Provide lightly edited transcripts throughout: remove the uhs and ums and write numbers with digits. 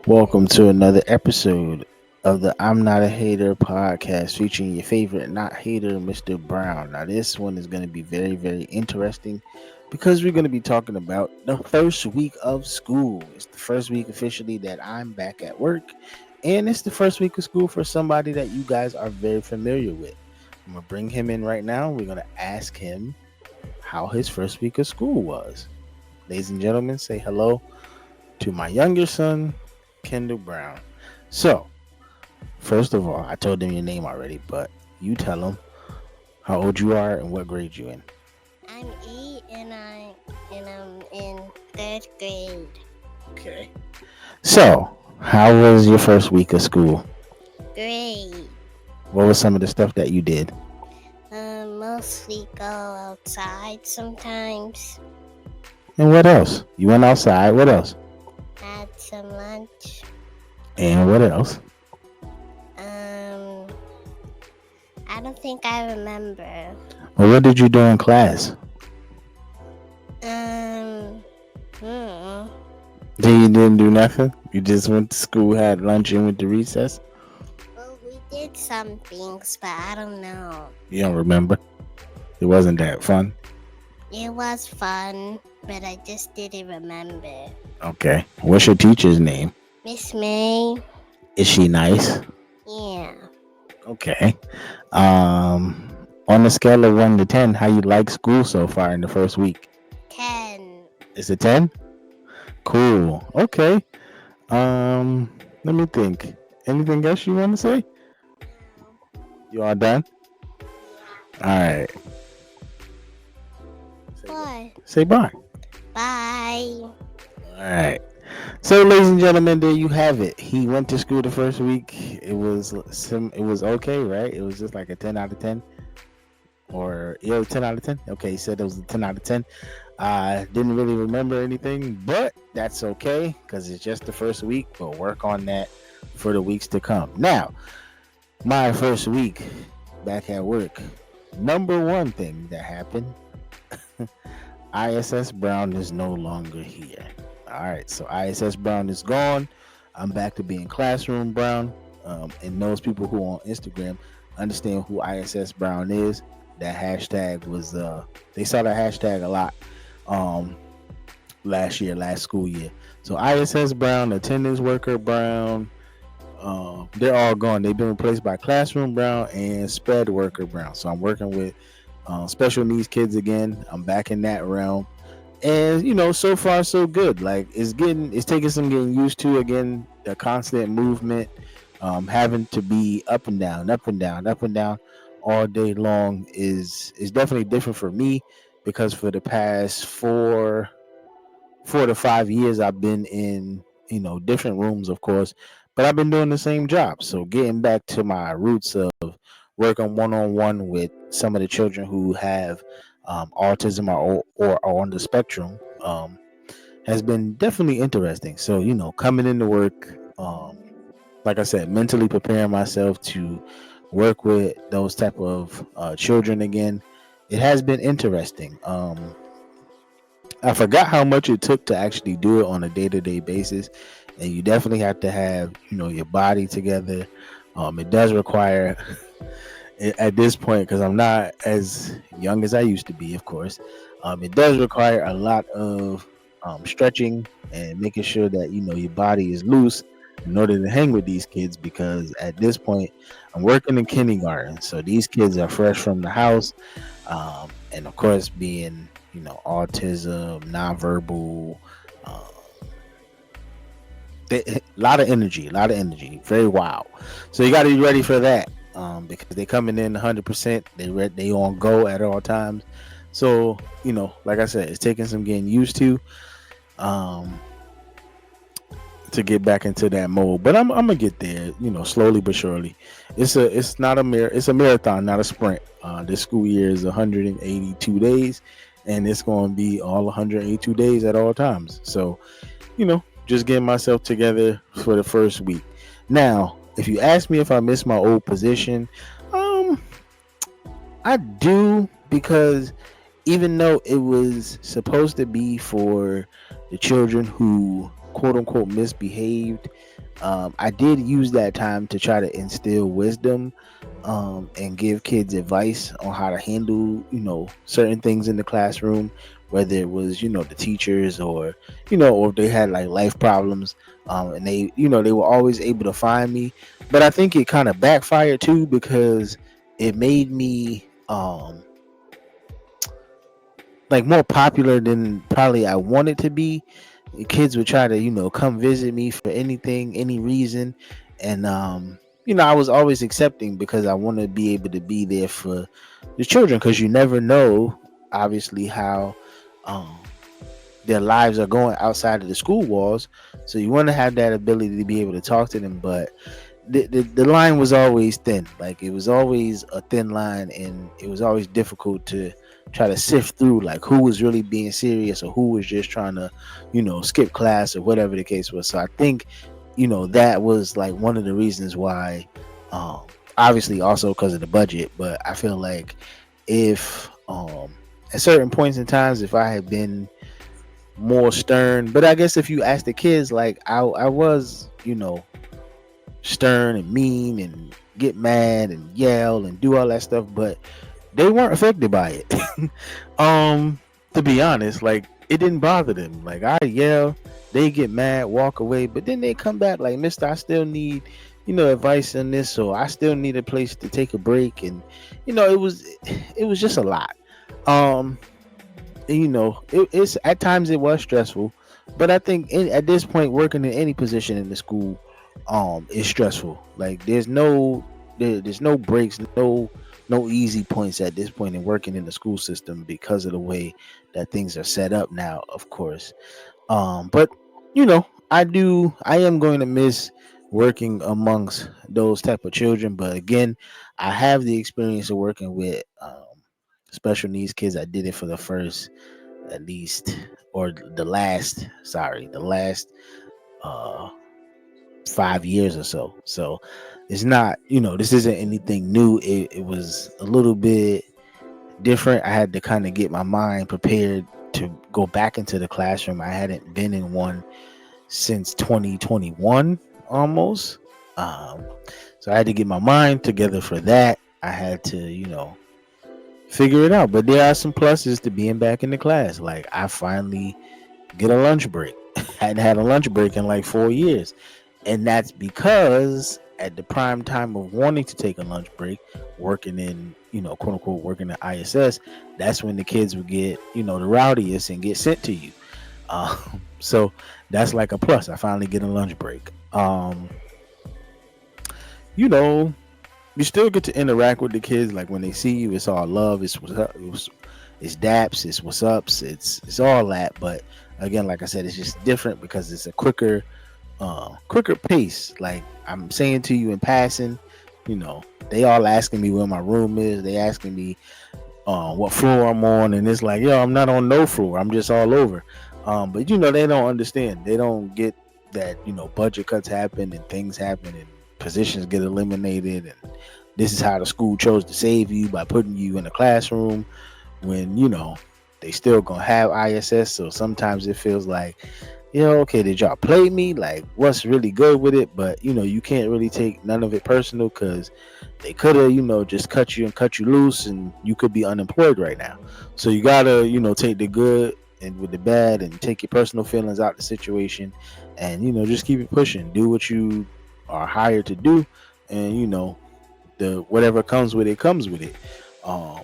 Welcome to another episode of the I'm Not a Hater podcast featuring your favorite not hater, Mr. Brown. Now, this one is going to be very, very interesting because we're going to be talking about the first week of school. It's the first week officially that I'm back at work, and it's the first week of school for somebody that you guys are very familiar with. I'm going to bring him in right now. We're going to ask him how his first week of school was. Ladies and gentlemen, say hello to my younger son, Kendall Brown. So, first of all, I told them your name already, but you tell them how old you are and what grade you in. I'm 8 and I'm in third grade. Okay. So, how was your first week of school? Great. What was some of the stuff that you did? Mostly go outside sometimes. And what else? You went outside. What else? Had some lunch. And what else? Um, I don't think I remember. Well, what did you do in class? Um, hmm. Then you didn't do nothing? You just went to school, had lunch, and went to recess? Well, we did some things, but I don't know. You don't remember? It wasn't that fun? It was fun, but I just didn't remember. Okay. What's your teacher's name? Miss May? Is she nice? Yeah. Okay. On a scale of 1 to 10, how you like school so far in the first week? 10. Is it 10? Cool. Okay. Let me think. Anything else you want to say? You all done? All right. Bye. Say bye. Bye. All right. So, ladies and gentlemen, there you have it. He went to school the first week. It was okay, right? It was just like a 10 out of 10. Or yeah, 10 out of 10. Okay, he said it was a 10 out of 10. I didn't really remember anything, but that's okay because it's just the first week. We'll work on that for the weeks to come. Now, my first week back at work. Number one thing that happened, ISS Brown is no longer here. All right, so ISS Brown is gone. I'm back to being Classroom Brown. And those people who are on Instagram understand who ISS Brown is. That hashtag was they saw that hashtag a lot last school year. So ISS Brown, attendance worker Brown, they're all gone. They've been replaced by Classroom Brown and Sped worker Brown. So I'm working with special needs kids again. I'm back in that realm, and so far so good. Like it's taking some getting used to again. The constant movement, having to be up and down, up and down, up and down all day long is definitely different for me because for the past 4 to 5 years I've been in different rooms, of course, but I've been doing the same job. So getting back to my roots of working one on one with some of the children who have autism or are on the spectrum has been definitely interesting. So coming into work, like I said, mentally preparing myself to work with those type of children again. It has been interesting. I forgot how much it took to actually do it on a day-to-day basis, and you definitely have to have your body together. It does require at this point, because I'm not as young as I used to be, of course. It does require a lot of stretching and making sure that your body is loose in order to hang with these kids, because at this point I'm working in kindergarten, so these kids are fresh from the house, and of course being autism, nonverbal, um, a lot of energy, very wild. So you got to be ready for that, because they coming in 100%. They on go at all times. So like I said, it's taking some getting used um, to get back into that mode. But I'm gonna get there, slowly but surely. It's not it's a marathon, not a sprint. This school year is 182 days, and it's going to be all 182 days at all times. So just getting myself together for the first week. Now, if you ask me if I miss my old position, um, I do, because even though it was supposed to be for the children who quote unquote misbehaved, I did use that time to try to instill wisdom, and give kids advice on how to handle, certain things in the classroom, whether it was, the teachers, or, or if they had like life problems. And they were always able to find me. But I think it kind of backfired too, because it made me, like, more popular than probably I wanted to be. Kids would try to, come visit me for anything, any reason. And I was always accepting, because I want to be able to be there for the children, because you never know, obviously, how um their lives are going outside of the school walls. So you want to have that ability to be able to talk to them. But the line was always thin. Like, it was always a thin line, and it was always difficult to try to sift through, like, who was really being serious or who was just trying to, skip class or whatever the case was. So I think, that was like one of the reasons why, obviously also because of the budget. But I feel like, if at certain points in times, if I had been more stern, but I guess if you ask the kids, like, I was, stern and mean and get mad and yell and do all that stuff, but they weren't affected by it. To be honest, like, it didn't bother them. Like, I yell, they get mad, walk away, but then they come back like, "Mister, I still need, advice on this, or I still need a place to take a break." And it was just a lot. Um, it's at times it was stressful, but I think at this point, working in any position in the school, is stressful. Like, there's no breaks, no easy points at this point in working in the school system, because of the way that things are set up now, of course. But I am going to miss working amongst those type of children. But again, I have the experience of working with special needs kids. I did it for the first, at least, or the last uh 5 years or so. So it's not, this isn't anything new. It was a little bit different. I had to kind of get my mind prepared to go back into the classroom. I hadn't been in one since 2021 almost. um so I had to get my mind together for that. I had to, figure it out. But there are some pluses to being back in the class. Like, I finally get a lunch break. Hadn't had a lunch break in like 4 years. And that's because at the prime time of wanting to take a lunch break, working in, quote unquote, working at ISS, that's when the kids would get, the rowdiest and get sent to you. So that's like a plus. I finally get a lunch break. You know, you still get to interact with the kids. Like, when they see you, it's all love. It's what's up. It's daps. It's what's ups. It's all that. But again, like I said, it's just different because it's a quicker pace. Like, I'm saying to you in passing, they all asking me where my room is. They asking me what floor I'm on, and it's like, yo, I'm not on no floor. I'm just all over. But they don't understand. They don't get that budget cuts happen and things happen and positions get eliminated, and this is how the school chose to save you by putting you in a classroom when they still gonna have ISS. So sometimes it feels like, okay, did y'all play me? Like, what's really good with it? But you can't really take none of it personal, because they could have just cut you and cut you loose, and you could be unemployed right now. So you gotta take the good and with the bad, and take your personal feelings out the situation, and just keep it pushing. Do what you are hired to do, and the whatever comes with it. Um,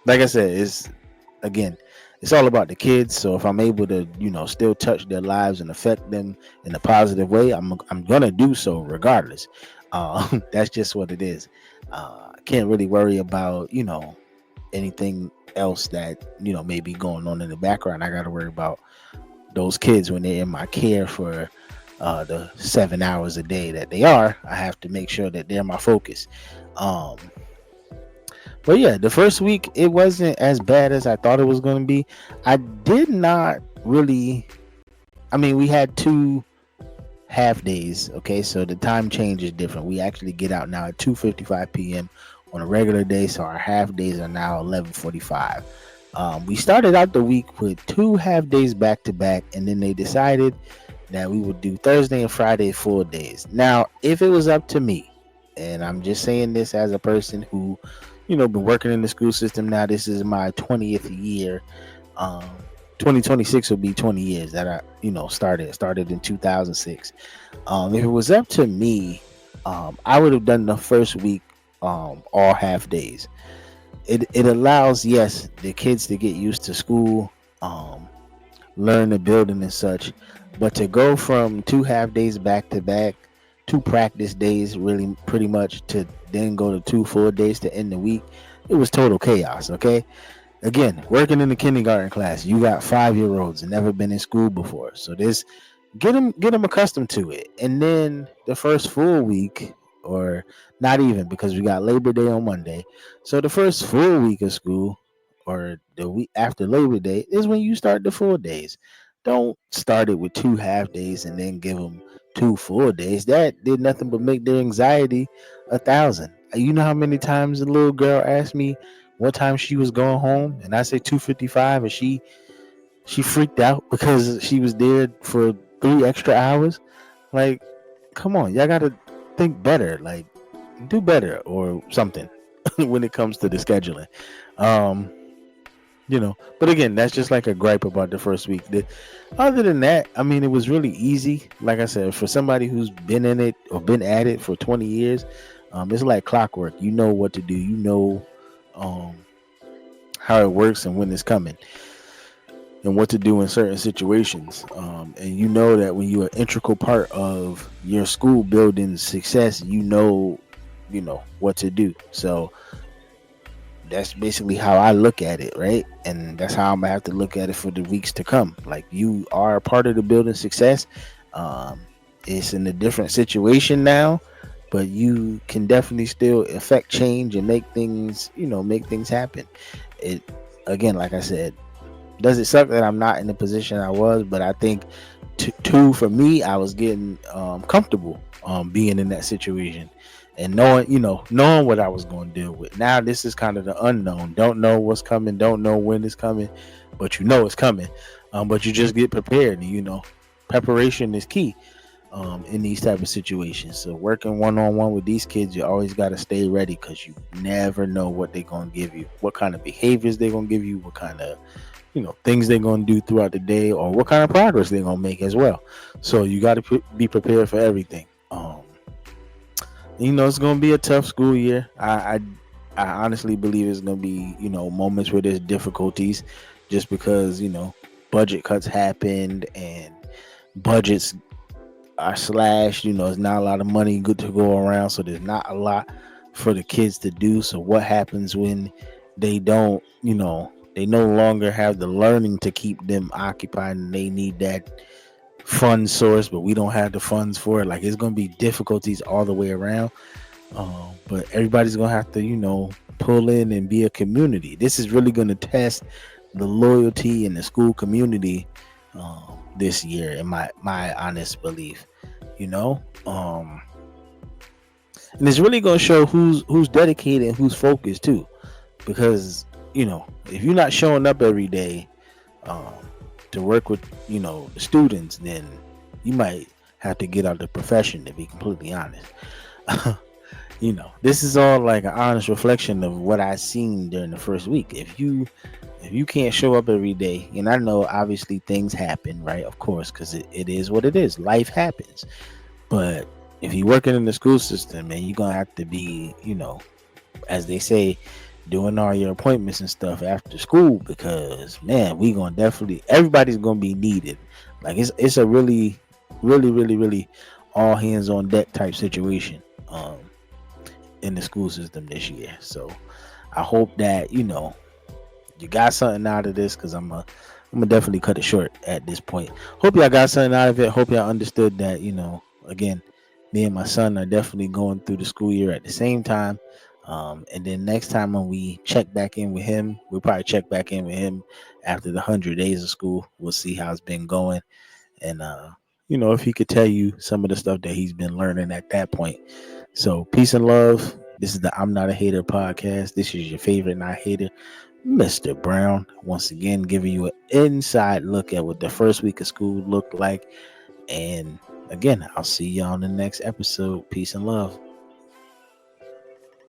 like I said, it's all about the kids. So if I'm able to still touch their lives and affect them in a positive way, I'm gonna do so regardless. That's just what it is. I can't really worry about anything else that may be going on in the background. I got to worry about those kids when they're in my care for the 7 hours a day that they are. I have to make sure that they're my focus. um but yeah, the first week, it wasn't as bad as I thought it was going to be. I did not really, I mean, we had 2 half days. Okay, so the time change is different. We actually get out now at 2:55 p.m. on a regular day, so our half days are now 11:45. We started out the week with 2 half days back to back, and then they decided that we would do Thursday and Friday full days. Now, if it was up to me, and I'm just saying this as a person who, been working in the school system now, this is my 20th year. Um, 2026 will be 20 years that I, started in 2006. If it was up to me, I would have done the first week all half days. It allows, yes, the kids to get used to school, um, learn the building and such, but to go from 2 half days back to back, 2 practice days, really pretty much, to then go to 2 full days to end the week, it was total chaos. Okay, again, working in the kindergarten class, you got 5 year olds and never been in school before, so this get them accustomed to it. And then the first full week, or not even, because we got Labor Day on Monday, so the first full week of school, or the week after Labor Day, is when you start the full days. Don't start it with 2 half days and then give them 2 full days. That did nothing but make their anxiety 1,000. You know how many times a little girl asked me what time she was going home, and I said 2:55, and she freaked out because she was there for 3 extra hours. Like, come on, y'all gotta think better. Like, do better or something when it comes to the scheduling. Um, but again, that's just like a gripe about the first week. Other than that, I mean, it was really easy. Like I said, for somebody who's been in it or been at it for 20 years, it's like clockwork. You know what to do. You know um, how it works and when it's coming, and what to do in certain situations. And you know that when you're an integral part of your school building's success, you know what to do. So that's basically how I look at it, right? And that's how I'm gonna have to look at it for the weeks to come. Like, you are a part of the building success. Um, it's in a different situation now, but you can definitely still affect change and make things happen. It Again, like I said, does it suck that I'm not in the position I was? But I think, two, for me, I was getting comfortable being in that situation, and knowing what I was going to deal with. Now this is kind of the unknown. Don't know what's coming. Don't know when it's coming, but you know it's coming. But you just get prepared. And, preparation is key in these type of situations. So working one-on-one with these kids, you always got to stay ready, because you never know what they're going to give you, what kind of behaviors they're going to give you, what kind of things they're going to do throughout the day, or what kind of progress they're going to make as well. So you got to be prepared for everything. It's going to be a tough school year. I honestly believe it's going to be, moments where there's difficulties, just because, budget cuts happened and budgets are slashed. There's not a lot of money good to go around, so there's not a lot for the kids to do. So what happens when they don't, they no longer have the learning to keep them occupied, and they need that fund source, but we don't have the funds for it? Like, it's going to be difficulties all the way around. But everybody's going to have to, pull in and be a community. This is really going to test the loyalty in the school community this year, in my honest belief. And it's really going to show who's dedicated and who's focused too, because if you're not showing up every day um, to work with the students, then you might have to get out of the profession, to be completely honest. This is all like an honest reflection of what I seen during the first week. If you can't show up every day, and I know obviously things happen, right? Of course, because it is what it is. Life happens. But if you're working in the school system, and you're gonna have to be, as they say, doing all your appointments and stuff after school, because, man, we gonna definitely, everybody's gonna be needed. Like, it's a really, really, really, really all hands on deck type situation in the school system this year. So I hope that you got something out of this, because I'm gonna definitely cut it short at this point. Hope y'all got something out of it. Hope y'all understood that, again, me and my son are definitely going through the school year at the same time. And then next time when we check back in with him, we'll probably check back in with him after the 100 days of school. We'll see how it's been going, and if he could tell you some of the stuff that he's been learning at that point. So peace and love. This is the I'm Not a Hater podcast. This is your favorite not hater, Mr. Brown, once again giving you an inside look at what the first week of school looked like. And again, I'll see y'all in the next episode. Peace and love.